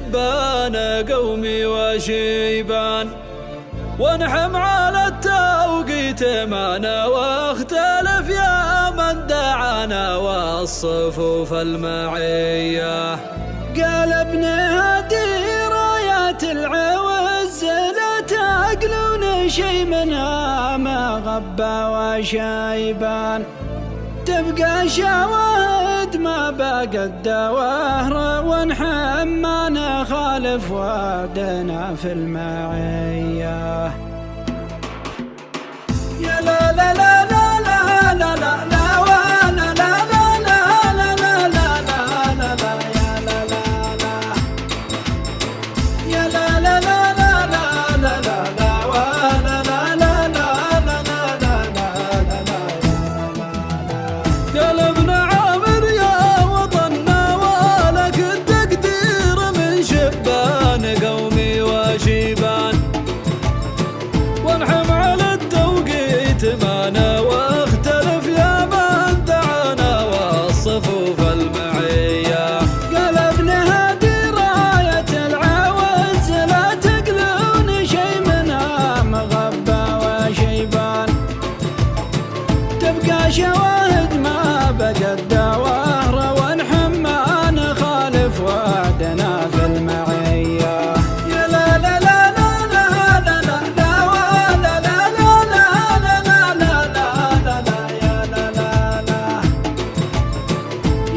شبان قومي وشيبان، وانحم على التوقيت معنا واختلف يا من دعانا والصفوف المعية. قال ابن هادي رايات العوز لا تعقلون شي منها ما غبى وشيبان، تبقى شواهد ما باقى الدواهر ونحم ما نخالف وعدنا في المعية. يا لا لا لا لا لا لا لا لا وانا لا لا لا لا لا لا لا لا يا لا لا لا يا لا لا لا لا لا لا لا لا وانا لا لا لا لا لا لا لا لا. قال ابن عامر يا وطننا ولك التقدير من شبان قومي وشيبان، وانحم على التوقيت معنا واختلف يا من دعانا والصفوف المعية. قال ابن هادي راية العوز لا تقلون شي منها مغبى وشيبان، تبقى شواهد ما بقى الدواهر ونحم ما نخالف وعدنا في المعية. يا لا لا لا لا لا لا لا لا ولا لا لا لا لا لا لا لا لا يا لا لا لا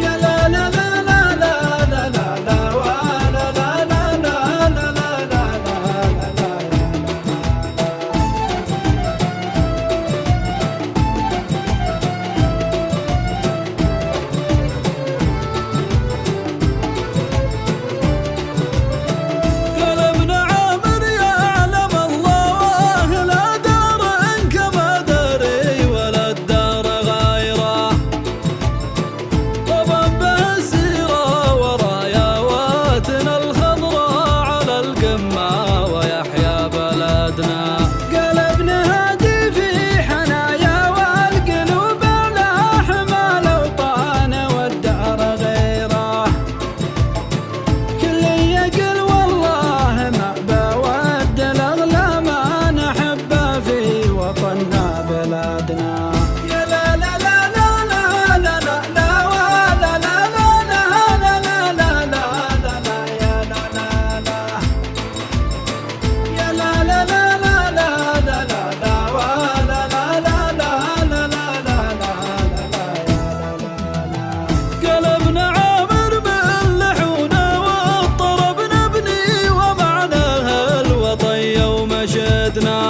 يا لا لا لا لا لا لا لا لا ولا لا لا لا لا لا لا لا قال ابن عامر يعلم الله واهل دار انك ما دري ولا الدار غيره، طبعا بالسيرة وراياتنا الخضراء على القمة ويحيى بلدنا. قال ابن هادي في حنايا والقلوب لاحمى الاوطان والدار غيره، كل يقل والله ما بود الاغلى ما نحبه في وطننا بلادنا. يا لا لا لا لا لا لا لا لا ولا لا لا لا لا لا لا لا لا يا لا لا لا يا لا لا لا لا لا لا لا لا ولا لا لا لا لا لا لا لا. قال ابن عامر باللحون والطرب نبني ومعناها الوطن يوم شدنا،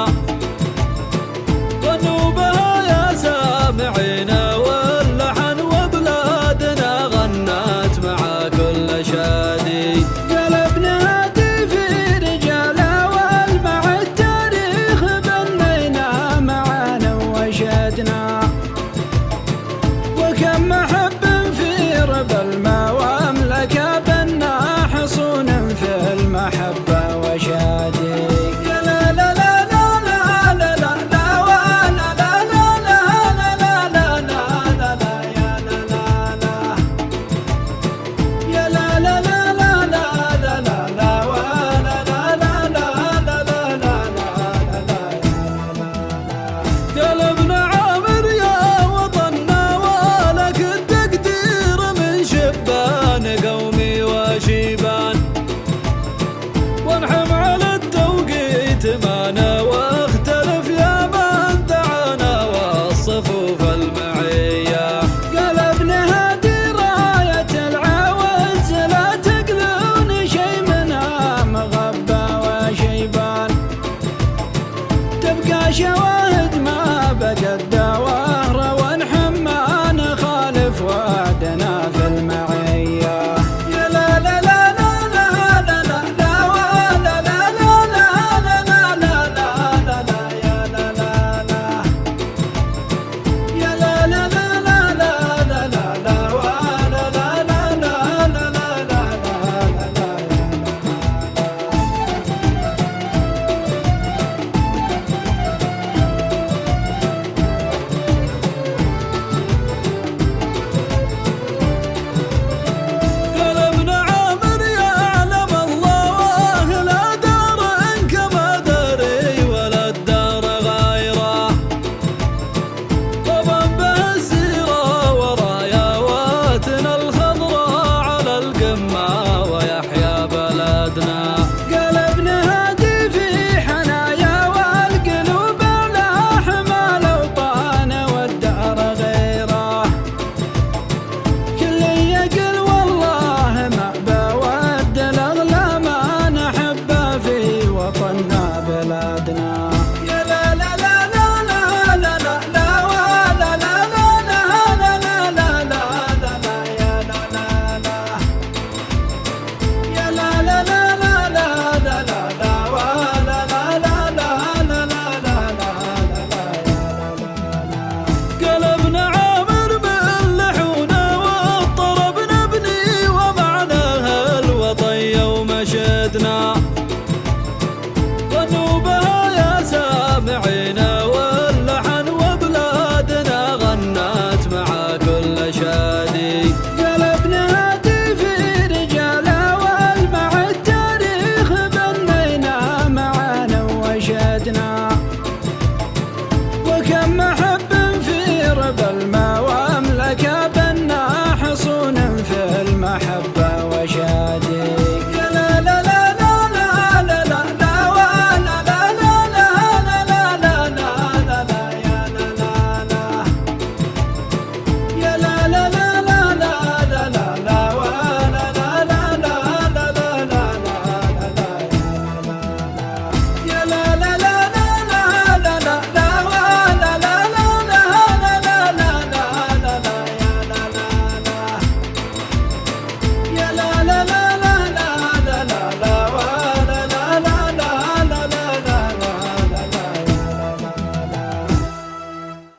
غنوا بها يا سامعينا واللحن وبلادنا غنت مع كل شادي. قال ابن هادي في رجاله والمع التاريخ بنينا معانا وشدنا، وكم محب في ربى المملكة بنا حصون في المحبة وشادي. يا لا لا لا لا لا لا لا لا ولا لا لا لا لا لا لا لا لا يا لا لا لا يا لا لا لا لا لا لا لا لا ولا لا لا لا لا لا لا لا. قال ابن عامر يا وطننا ولك التقدير من شبان قومي وشيبان، وانحم بلادنا. قلبنا هادي في حنايا والقلوب الأحمى الأوطان والدار غيره. كل يقل والله ما بود الأغلى ما نحبه في وطننا بلادنا. يا لا لا لا لا لا لا لا لا ولا لا لا لا لا لا لا لا لا لا يا لا لا لا يا لا لا لا لا لا لا لا لا ولا لا لا لا لا لا لا لا يا لا لا. قلبنا عامر من لحونا والطرب نبني ومعناها الوطن يوم شدنا. غنوا بها يا سامعينا واللحن وبلادنا غنت مع كل شادي. قلبنا هادي في رجاله والمع التاريخ بنينا معانا وشدنا. وكم محب في ربى الماء واملكه بنا حصون في المحبه وشادي. يا لا لا لا لا لا لا لا لا ولا لا لا لا لا لا لا لا لا لا يا لا لا لا يا لا لا لا لا لا لا لا لا ولا لا لا لا لا لا لا لا لا يا لا لا لا لا لا لا لا لا ولا لا لا لا لا لا لا لا لا يا لا لا لا يا لا